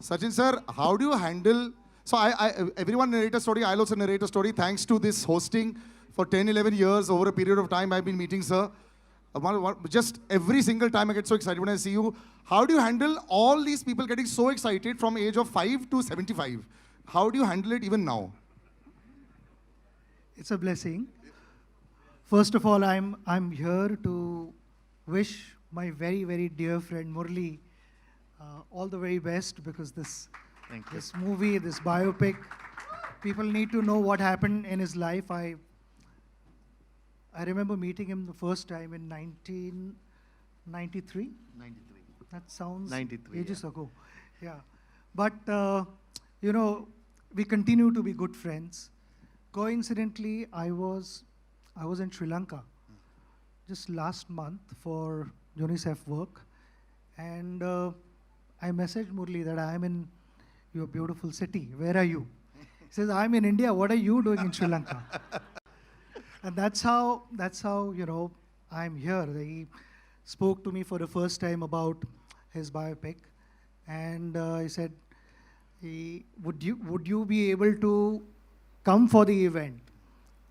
Sachin sir, how do you handle? So everyone narrate a story. I'll also narrate a story. Thanks to this hosting for 10, 11 years over a period of time, I've been meeting sir. Just every single time I get so excited when I see you. How do you handle all these people getting so excited from age of 5 to 75? How do you handle it even now? It's a blessing. First of all, I'm here to wish my very dear friend Murli all the very best because Thank you. this movie, this biopic, people need to know what happened in his life. I remember meeting him the first time in 1993. 93. That sounds 93, ages yeah. ago. Yeah. But, you know, we continue to be good friends. Coincidentally, I was in Sri Lanka just last month for UNICEF work. And I messaged Murli that I'm in your beautiful city. Where are you? He says, I'm in India. What are you doing in Sri Lanka? And that's how, you know, I'm here. He spoke to me for the first time about his biopic. And he said, would you be able to come for the event?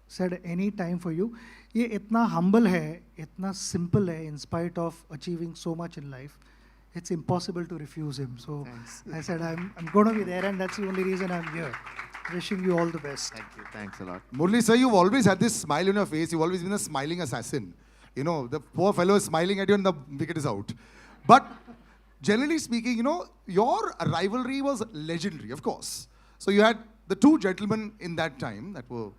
Said, any time for you. ये इतना humble है, इतना simple है, in spite of achieving so much in life. It's impossible to refuse him. So Thanks. I said, I'm going to be there, and that's the only reason I'm here. Wishing you all the best. Thank you. Thanks a lot. Murli sir, you've always had this smile on your face. You've always been a smiling assassin. You know, the poor fellow is smiling at you and the wicket is out. But generally speaking, you know, your rivalry was legendary, of course. So you had the two gentlemen in that time that were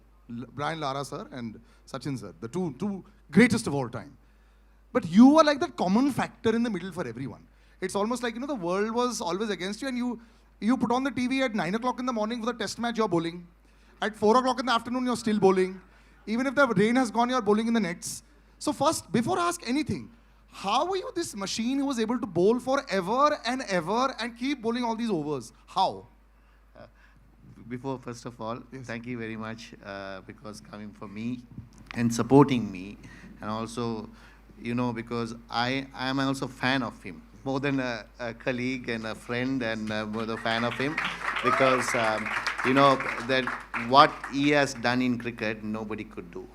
Brian Lara sir and Sachin sir, the two greatest of all time. But you were like that common factor in the middle for everyone. It's almost like, you know, the world was always against you and you put on the TV at 9 o'clock in the morning for the test match, you're bowling. At 4 o'clock in the afternoon, you're still bowling. Even if the rain has gone, you're bowling in the nets. So first, before I ask anything, how were you this machine who was able to bowl forever and ever and keep bowling all these overs? How? Before, first of all, Yes. thank you very much because coming for me and supporting me, and also, you know, because I am also fan of him more than a colleague and a friend, and more the fan of him because you know that what he has done in cricket nobody could do,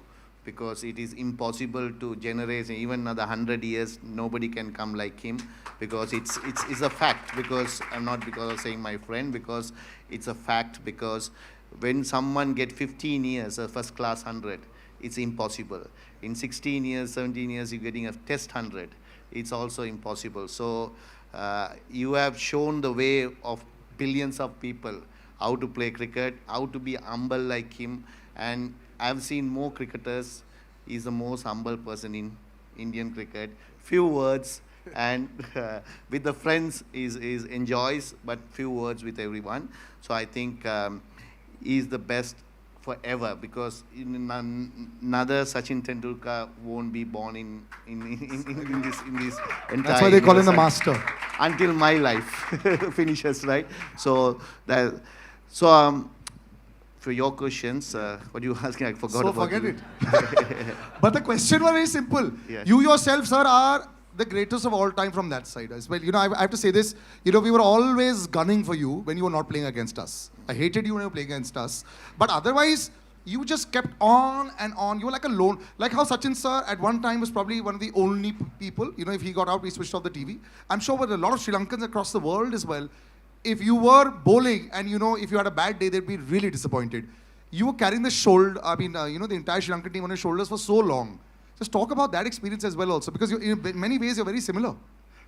because it is impossible to generate even another 100 years nobody can come like him, because it's a fact, because I'm not because of saying my friend, because it's a fact, because when someone get 15 years a first class 100, it's impossible. In 16 years 17 years you're getting a test 100, it's also impossible. So you have shown the way of billions of people how to play cricket, how to be humble like him, and I've seen more cricketers. He's the most humble person in Indian cricket. Few words, and with the friends is enjoys, but few words with everyone. So I think he's the best forever, because another Sachin Tendulkar won't be born in this entire. That's why they call him the universe master. until my life finishes, right? So that for your questions, what you asking, I forgot So about forget you. it. But the question was very simple. Yes. You yourself, sir, are the greatest of all time from that side as well. You know, I have to say this. You know, we were always gunning for you when you were not playing against us. I hated you when you were playing against us. But otherwise, you just kept on and on. You were like a lone, like how Sachin sir at one time was probably one of the only people. You know, if he got out, we switched off the TV. I'm sure with a lot of Sri Lankans across the world as well, if you were bowling and, you know, if you had a bad day, they'd be really disappointed. You were carrying the shoulder, you know, the entire Sri Lankan team on your shoulders for so long. Just talk about that experience as well also, because in many ways you're very similar.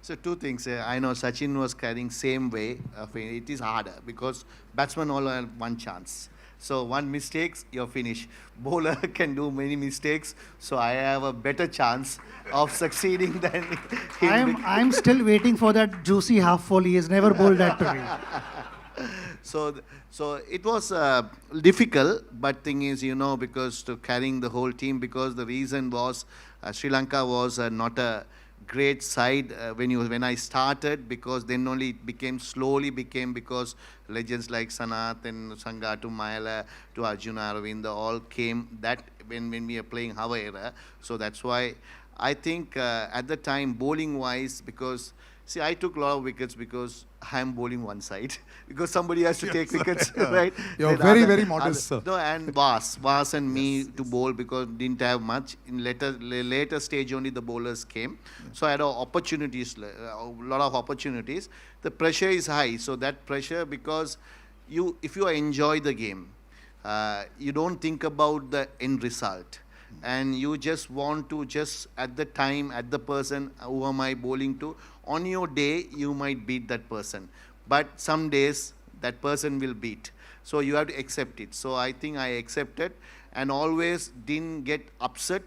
So two things. I know Sachin was carrying same way. It is harder because batsmen all have one chance. So one mistakes, you're finished. Bowler can do many mistakes, so I have a better chance of succeeding than him. I'm still waiting for that juicy half volley. He has never bowled that to me. So it was difficult, but thing is, you know, because to carrying the whole team, because the reason was Sri Lanka was not a great side when I started, because then only it slowly became, because legends like Sanath and Sangha to Mayala to Arjuna Aravinda all came that when we are playing our era. So that's why I think at the time, bowling wise, because see, I took a lot of wickets because I'm bowling one side because somebody has to take wickets, right? You're Then very, very modest, sir. No, and Vas and me to bowl because didn't have much. In later stage only the bowlers came, so I had opportunities, a lot of opportunities. The pressure is high, so that pressure because if you enjoy the game, you don't think about the end result. And you just want to at the time, at the person who am I bowling to, on your day, you might beat that person. But some days, that person will beat. So you have to accept it. So I think I accepted and always didn't get upset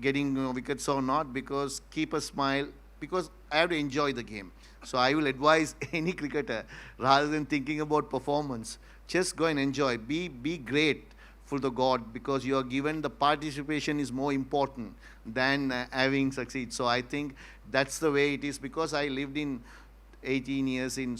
getting wickets or not because keep a smile because I have to enjoy the game. So I will advise any cricketer rather than thinking about performance, just go and enjoy. Be great for the God because you are given the participation is more important than having succeed. So I think that's the way it is because I lived in 18 years in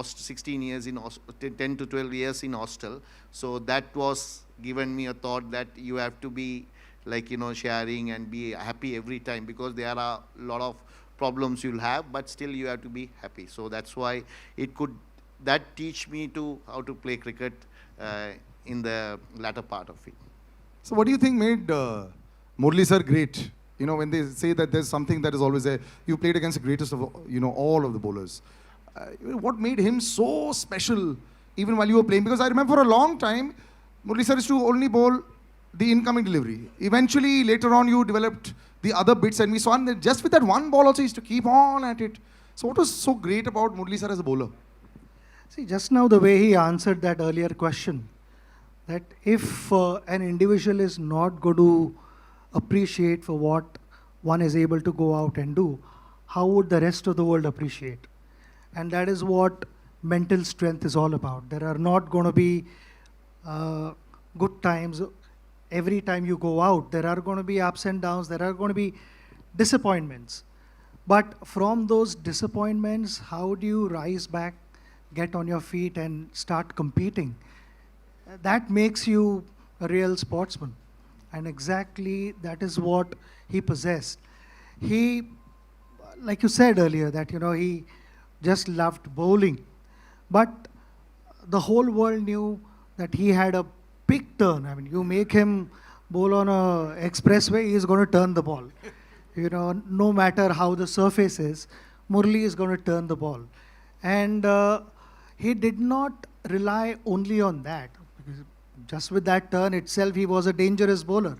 16 years in 10 to 12 years in hostel. So that was given me a thought that you have to be like, sharing and be happy every time because there are a lot of problems you'll have, but still you have to be happy. So that's why that teach me to how to play cricket in the latter part of it. So what do you think made Murli sir great? When they say that there's something that is always there, you played against the greatest of, all of the bowlers. What made him so special even while you were playing? Because I remember for a long time, Murli sir used to only bowl the incoming delivery. Eventually, later on, you developed the other bits and we saw, and just with that one ball also, he used to keep on at it. So what was so great about Murli sir as a bowler? See, just now the way he answered that earlier question, that if an individual is not going to appreciate for what one is able to go out and do, how would the rest of the world appreciate? And that is what mental strength is all about. There are not going to be good times every time you go out. There are going to be ups and downs. There are going to be disappointments. But from those disappointments, how do you rise back, get on your feet and start competing? That makes you a real sportsman. And exactly that is what he possessed. He, like you said earlier, that he just loved bowling. But the whole world knew that he had a big turn. I mean, you make him bowl on a expressway, he is going to turn the ball. No matter how the surface is, Murli is going to turn the ball. And he did not rely only on that. Because just with that turn itself, he was a dangerous bowler.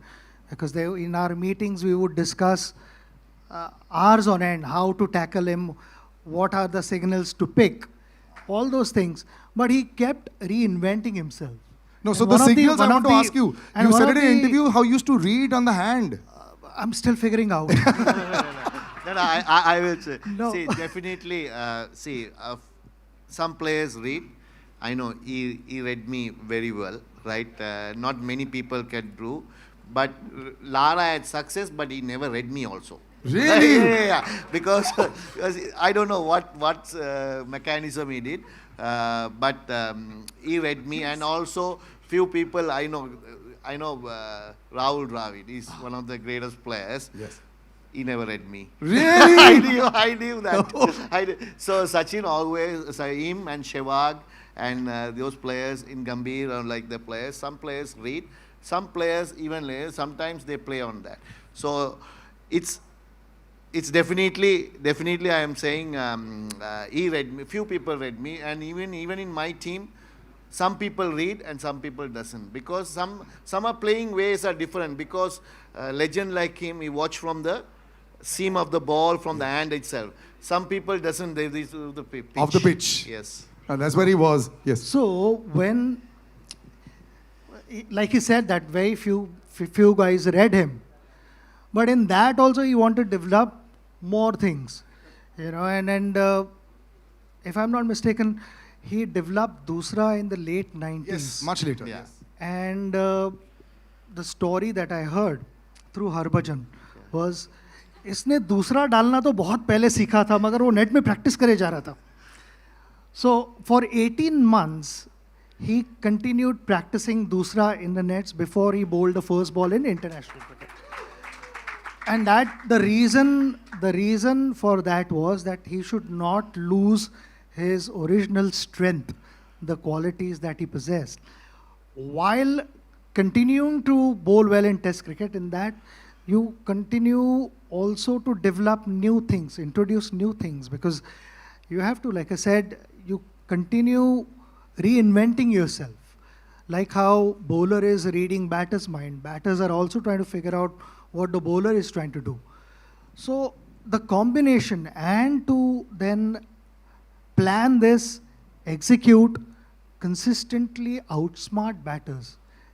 Because in our meetings, we would discuss hours on end how to tackle him, what are the signals to pick, all those things. But he kept reinventing himself. No, so the signals I want to ask you. You said in an interview how you used to read on the hand. I'm still figuring out. No, I will say. No. See, definitely, some players read. I know he read me very well, right? Not many people can do. But Lara had success, but he never read me also. Really? Yeah. Because I don't know what mechanism he did, but he read me, and also few people I know Rahul Dravid is one of the greatest players. Yes. He never read me. Really? I knew that. So Sachin always, him and Sehwag and those players in Gambhir are like the players. Some players read, some players even later, sometimes they play on that. So it's definitely I am saying he read me, few people read me, and even in my team, some people read and some people doesn't, because some are playing ways are different, because legend like him, he watch from the seam of the ball, from the hand itself. Some people doesn't, they do the pitch. Of the pitch. Yes. And that's where he was. Yes. So when, like he said, that very few guys read him. But in that also he wanted to develop more things, and if I'm not mistaken, he developed Dusra in the late 90s. Yes, much later. Yeah. Yes. And the story that I heard through Harbhajan was, इसने दूसरा डालना तो बहुत पहले सीखा था, मगर वो नेट में प्रैक्टिस करे जा रहा था. So for 18 months, he continued practicing Dusra in the nets before he bowled the first ball in international cricket. And that the reason for that was that he should not lose his original strength, the qualities that he possessed, while continuing to bowl well in test cricket. In that, you continue also to develop new things, introduce new things, because you have to, like I said, you continue reinventing yourself. Like how bowler is reading batter's mind, batters are also trying to figure out what the bowler is trying to do. So the combination, and to then plan this, execute, consistently outsmart batters.